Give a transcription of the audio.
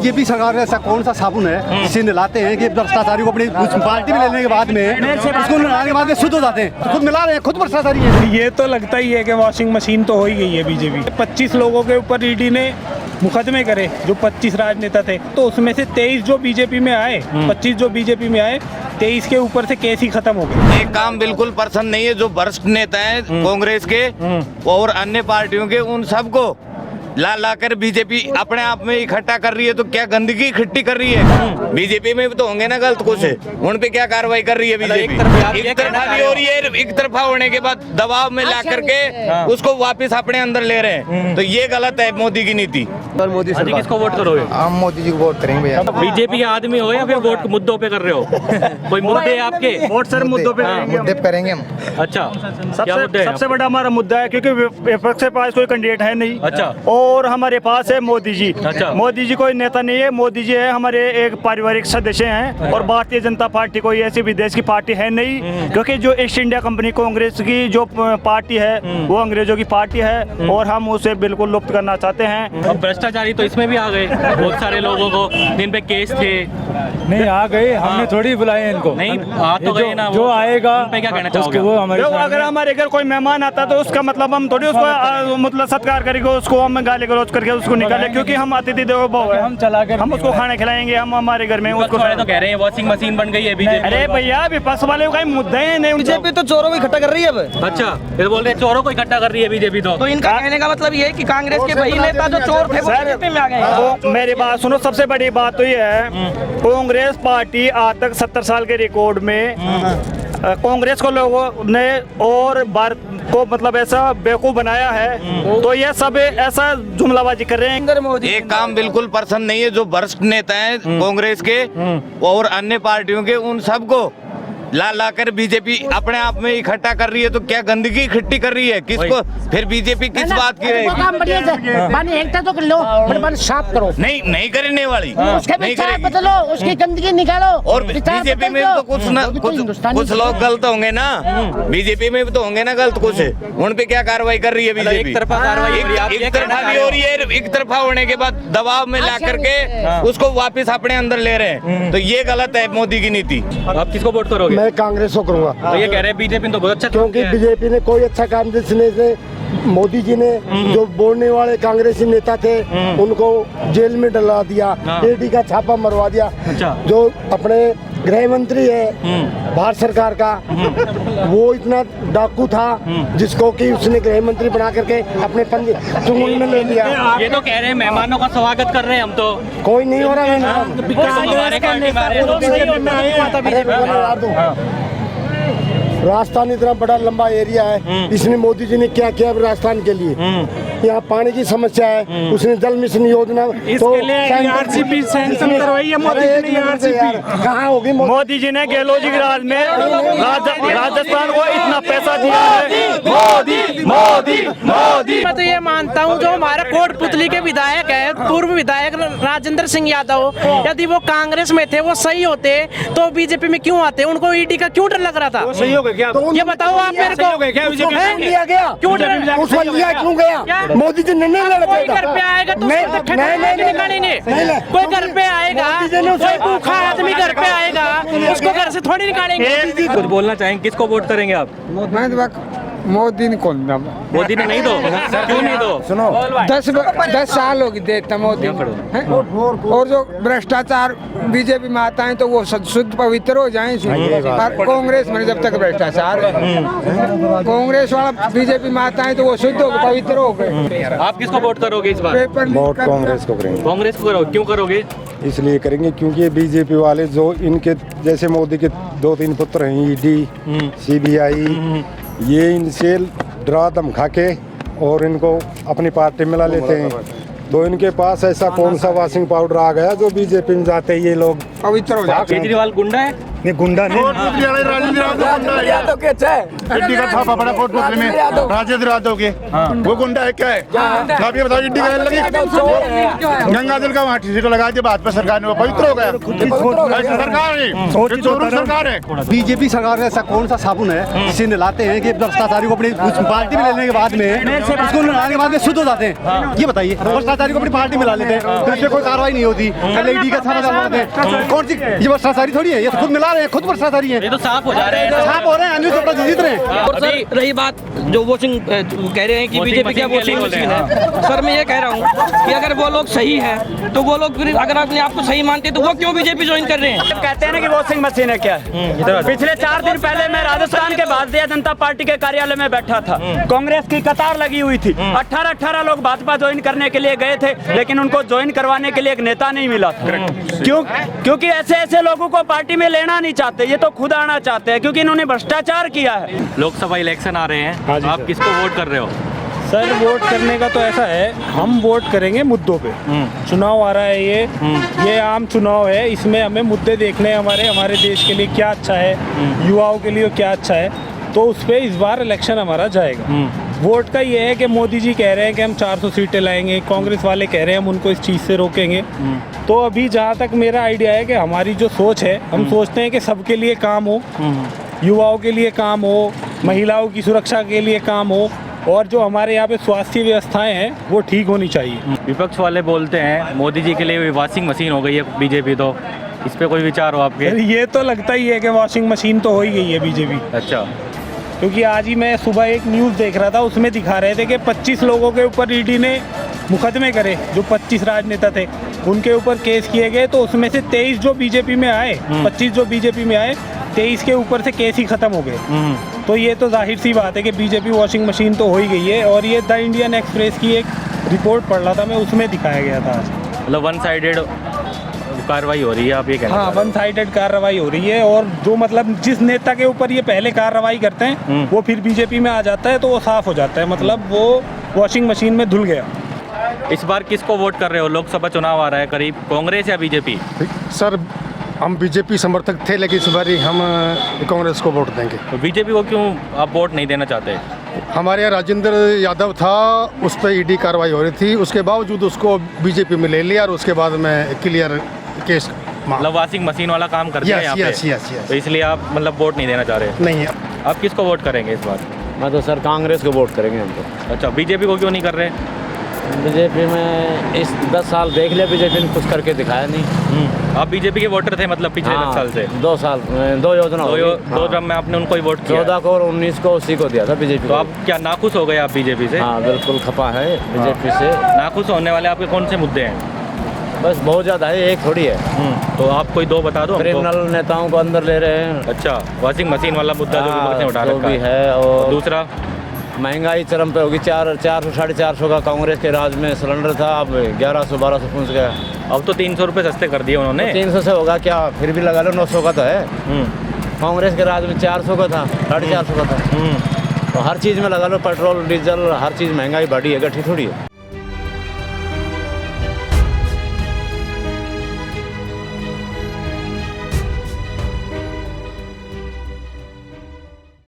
BJP सरकार ऐसा कौन सा साबुन है जिसे नहलाते हैं कि भ्रष्टाचारी को अपनी पार्टी में लेने के बाद में उसको नहलाने के बाद में शुद्ध हो जाते हैं, खुद मिला रहे हैं, खुद भ्रष्टाचारी है। ये तो लगता ही है कि वॉशिंग मशीन तो हो ही गई है बीजेपी। 25 लोगों के ऊपर ईडी ने मुकदमे करे, जो 25 राजनेता थे, तो उसमें से 23 जो बीजेपी में आए, 25 जो बीजेपी में आए, 23 के ऊपर से केस ही खत्म हो गए। एक काम बिल्कुल पसंद नहीं है जो वरिष्ठ नेता हैं कांग्रेस के और अन्य पार्टियों के, उन सबको ला ला कर बीजेपी अपने आप में इकट्ठा कर रही है। तो क्या गंदगी इकट्ठी कर रही है? बीजेपी में भी तो होंगे ना गलत कुछ, उन पे क्या कार्रवाई कर रही है बीजेपी? एक तरफा भी हो रही है, एक तरफा होने के बाद दबाव में ला करके उसको वापस अपने अंदर ले रहे हैं, तो ये गलत है मोदी की नीति। मोदी सरकार किसको वोट करोगे? हम मोदी जी को वोट करेंगे भैया। बीजेपी के आदमी हो या फिर वोट मुद्दों पे कर रहे हो? कोई मुद्दे आपके? वोट सर मुद्दों पे मुद्दे करेंगे हम। अच्छा, क्या मुद्दे हैं? सबसे बड़ा हमारा मुद्दा है क्योंकि विपक्ष के पास कोई कैंडिडेट है नहीं। अच्छा। और हमारे पास है मोदी जी। अच्छा। मोदी जी कोई नेता नहीं है, मोदी जी है हमारे एक पारिवारिक सदस्य हैं। और भारतीय जनता पार्टी कोई ऐसी विदेश की पार्टी है नहीं, क्योंकि जो ईस्ट इंडिया कंपनी कांग्रेस की जो पार्टी है वो अंग्रेजों की पार्टी है और हम उसे बिल्कुल लुप्त करना चाहते हैं। अब भ्रष्टाचारी तो इसमें भी आ गए, बहुत सारे लोगों को जिन पे केस थे। नहीं आ गए, हमने थोड़ी बुलाए इनको। नहीं आ तो गए ना, जो आएगा उन पे क्या कहना चाहोगे? वो हमारे अगर हमारे घर कोई मेहमान आता तो उसका मतलब हम थोड़ी उसको मतलब सत्कार करेंगे, उसको हम गाली गलौज करके उसको निकाले, क्योंकि हम अतिथि देवो भव है। हम चला कर हम उसको खाने खिलाएंगे, हम हमारे घर में उसको। तो कह रहे हैं वॉशिंग मशीन बन गई है बीजेपी। अरे भैया विपक्ष वाले का मुद्दे हैं नहीं। बीजेपी तो चोरों को इकट्ठा कर रही है अब। अच्छा, ये बोल रहे हैं चोरों को इकट्ठा कर रही है बीजेपी। तो इनका कहने का मतलब ये है कि कांग्रेस के वही नेता जो चोर थे वो बीजेपी में आ गए। तो मेरी बात सुनो, सबसे बड़ी बात तो ये है कांग्रेस पार्टी आज तक 70 साल के रिकॉर्ड में कांग्रेस को लोगों ने और भारत को मतलब ऐसा बेवकूफ बनाया है, तो ये सब ऐसा जुमलाबाजी कर रहे हैं। एक काम बिल्कुल पसंद नहीं है जो वरिष्ठ नेता हैं कांग्रेस के और अन्य पार्टियों के, उन सबको ला ला कर बीजेपी अपने आप में इकट्ठा कर रही है। तो क्या गंदगी इकट्ठी कर रही है? किसको फिर बीजेपी किस बात की रहेगी? साफ करो, नहीं करने वाली, उसके नहीं विचार करेगी। बदलो, उसकी गंदगी निकालो। और बीजेपी में भी तो कुछ लोग गलत होंगे ना, बीजेपी में भी तो होंगे ना गलत कुछ, उन पे क्या कार्रवाई कर रही है बीजेपी? एक तरफा कार्रवाई एक तरफा भी हो रही है, एक तरफा होने के बाद दबाव में ला करके उसको वापस अपने अंदर ले रहे हैं, तो ये गलत है मोदी की नीति। आप किसको वोट करोगे? मैं कांग्रेस को करूँगा। तो ये कह रहे हैं बीजेपी तो बहुत अच्छा, क्योंकि बीजेपी ने कोई अच्छा काम जिसने से मोदी जी ने जो बोलने वाले कांग्रेसी नेता थे उनको जेल में डलवा दिया, ईडी का छापा मरवा दिया। अच्छा। जो अपने गृह मंत्री है भारत सरकार का, वो इतना डाकू था जिसको कि उसने गृह मंत्री बना करके अपने चुंगल में ले लिया। ये तो कह रहे हैं मेहमानों का स्वागत कर रहे हैं हम तो। कोई नहीं हो रहा राजस्थान इतना बड़ा लंबा एरिया है, इसने मोदी जी ने क्या किया राजस्थान के लिए? यहाँ पानी की समस्या है, उसने जल मिशन योजना आरसीपी सैंक्शन करवाई है मोदी जी ने। आरसीपी कहाँ होगी? मोदी जी ने गहलोत जी के राज में राजस्थान को इतना पैसा दिया है। मैं तो ये मानता हूँ जो हमारे कोटपुतली के विधायक है, पूर्व विधायक राजेंद्र सिंह यादव, यदि वो कांग्रेस में थे, वो सही होते तो बीजेपी में क्यों आते? उनको ईडी का क्यों डर लग रहा था? सही हो गया क्या? ये बताओ आप मेरे को, लिया गया क्यों डर? उसको लिया क्यों गया? मोदी जी ने नहीं लड़ते। कोई घर पे आएगा तो निकालेंगे, कोई घर पे आएगा, कोई भूखा आदमी घर पे आएगा, उसको घर से थोड़ी निकालेंगे। कुछ बोलना चाहेंगे, किसको वोट करेंगे आप? मोदी ने कौन? मोदी ने नहीं दो, क्यों नहीं दो? सुनो, 10 साल हो गए देता मोदी हैं? और जो भ्रष्टाचार बीजेपी में आता है तो वो शुद्ध पवित्र हो जाए। कांग्रेस में जब तक भ्रष्टाचार है, कांग्रेस वाला बीजेपी में आता है तो वो शुद्ध हो पवित्र हो गए। आप किसको वोट करोगे इस बार? वोट कांग्रेस को करेंगे। कांग्रेस को करोगे, क्यों करोगे? इसलिए करेंगे क्योंकि बीजेपी वाले जो इनके जैसे मोदी के 2-3 पुत्र हैं, ईडी, सीबीआई, ये इनसे डरा धमका के और इनको अपनी पार्टी में ला लेते हैं। तो इनके पास ऐसा कौन सा वॉशिंग पाउडर आ गया जो बीजेपी में जाते ही ये लोग पवित्र हो जाते हैं। केजरीवाल गुंडा है? ये गुंडा नहीं। ईडी का थापा बड़ा कोटपुतली में राजेंद्र यादव के, वो गुंडा है क्या है? आप ये बताओ, ईडी का लगी गंगाजल का वहाँ सीट लगा दी, बाद में सरकार ने वो पवित्र हो गया। सरकार है बीजेपी सरकार का ऐसा कौन सा साबुन है जिसे नहलाते हैं कि भ्रष्टाचारी को अपनी पार्टी में लेने के बाद में उसको नहलाने के बाद में शुद्ध हो जाते हैं? ये बताइए, भ्रष्टाचारी को अपनी पार्टी में ला लेते हैं तो इससे कोई कार्रवाई नहीं होती, ईडी का थापा डालते हैं। कौन सी ये भ्रष्टाचारी थोड़ी है, ये खुद मिला रहे हैं, खुद भ्रष्टाचारी है। ये तो साफ हो जा रहे हैं, साफ हो रहे हैं, अनिल चोपड़ा जीत रहे हैं। और सर रही बात जो वोटिंग कह रहे हैं कि बीजेपी क्या वोटिंग मशीन है, सर मैं ये कह रहा हूँ कि अगर वो लोग सही है तो वो लोग फिर अगर अपने आप को सही मानते तो वो क्यों बीजेपी ज्वाइन कर रहे हैं? कहते हैं ना कि वॉशिंग मशीन है क्या है। पिछले 4 दिन पहले मैं राजस्थान के भारतीय जनता पार्टी के कार्यालय में बैठा था, कांग्रेस की कतार लगी हुई थी, 18 लोग भाजपा ज्वाइन करने के लिए गए थे, लेकिन उनको ज्वाइन करवाने के लिए एक नेता नहीं मिला था। क्योंकि ऐसे लोगों को पार्टी में लेना नहीं चाहते, ये तो खुद आना चाहते हैं, क्योंकि इन्होंने भ्रष्टाचार किया है। लोकसभा इलेक्शन आ रहे हैं, आप किसको वोट कर रहे हो? सर वोट करने का तो ऐसा है, हम वोट करेंगे मुद्दों पे। चुनाव आ रहा है, ये आम चुनाव है, इसमें हमें मुद्दे देखने हैं, हमारे देश के लिए क्या अच्छा है, युवाओं के लिए क्या अच्छा है, तो उस पर इस बार इलेक्शन हमारा जाएगा। वोट का ये है कि मोदी जी कह रहे हैं कि हम 400 सीटें लाएंगे, कांग्रेस वाले कह रहे हैं हम उनको इस चीज़ से रोकेंगे। तो अभी जहाँ तक मेरा आइडिया है कि हमारी जो सोच है, हम सोचते हैं कि सबके लिए काम हो, युवाओं के लिए काम हो, महिलाओं की सुरक्षा के लिए काम हो, और जो हमारे यहाँ पे स्वास्थ्य व्यवस्थाएं हैं वो ठीक होनी चाहिए। विपक्ष वाले बोलते हैं मोदी जी के लिए वॉशिंग मशीन हो गई है बीजेपी, तो इस पे कोई विचार हो आपके? ये तो लगता ही है कि वॉशिंग मशीन तो हो ही गई है बीजेपी। अच्छा, क्योंकि आज ही मैं सुबह एक न्यूज़ देख रहा था, उसमें दिखा रहे थे कि 25 लोगों के ऊपर ईडी ने मुकदमे करे, जो 25 राजनेता थे उनके ऊपर केस किए गए, तो उसमें से 23 जो बीजेपी में आए, 25 जो बीजेपी में आए, 23 के ऊपर से केस ही खत्म हो गए। तो ये तो जाहिर सी बात है कि बीजेपी वॉशिंग मशीन तो हो ही गई है। और ये द इंडियन एक्सप्रेस की एक रिपोर्ट पढ़ रहा था मैं, उसमें दिखाया गया था आज। मतलब वन साइडेड कार्रवाई हो रही है, आप ये कहना? हाँ, वन साइडेड कार्रवाई हो रही है, और जो मतलब जिस नेता के ऊपर ये पहले कार्रवाई करते हैं वो फिर बीजेपी में आ जाता है, तो वो साफ हो जाता है, मतलब वो वॉशिंग मशीन में धुल गया। इस बार किसको वोट कर रहे हो? लोकसभा चुनाव आ रहा है करीब, कांग्रेस या बीजेपी? सर हम बीजेपी समर्थक थे, लेकिन इस बार हम कांग्रेस को वोट देंगे। तो बीजेपी को क्यों आप वोट नहीं देना चाहते? हमारे यहाँ राजेंद्र यादव था, उस पर ईडी कार्रवाई हो रही थी, उसके बावजूद उसको बीजेपी में ले लिया और उसके बाद में क्लियर केस, मतलब वॉशिंग मशीन वाला काम करते हैं यहाँ पे, तो इसलिए आप मतलब वोट नहीं देना चाह रहे? नहीं है। आप किसको वोट करेंगे इस बार? मैं तो सर कांग्रेस को वोट करेंगे हम तो। अच्छा, बीजेपी को क्यों नहीं कर रहे? बीजेपी में इस 10 साल देख लिया, बीजेपी ने कुछ करके दिखाया नहीं। आप बीजेपी के वोटर थे मतलब पिछले 10 साल से? 2 साल, 2 योजना, 2 जब में आपने उनको ही वोट किया। 14 को और 19 को उसी को दिया था बीजेपी। तो आप क्या नाखुश हो गए आप बीजेपी से? हाँ बिल्कुल खपा है बीजेपी से। नाखुश होने वाले आपके कौन से मुद्दे हैं? बस बहुत ज़्यादा है, एक थोड़ी है। तो आप कोई 2 बता दो। क्रिमिनल नेताओं को अंदर ले रहे हैं। अच्छा, वॉशिंग मशीन वाला मुद्दा जो विपक्ष ने उठा रखा है। और दूसरा, महंगाई चरम पे होगी, 400 साढ़े 400 का कांग्रेस के राज में सिलेंडर था, अब 1100 1200 पहुँच गया। अब तो 300 रुपये सस्ते कर दिए उन्होंने। 300 से होगा क्या, फिर भी लगा लो 900 का तो है। कांग्रेस के राज में 400 का था, 450 का था। तो हर चीज़ में लगा लो, पेट्रोल डीजल हर चीज़ महंगाई बढ़ी है, घटी थोड़ी है।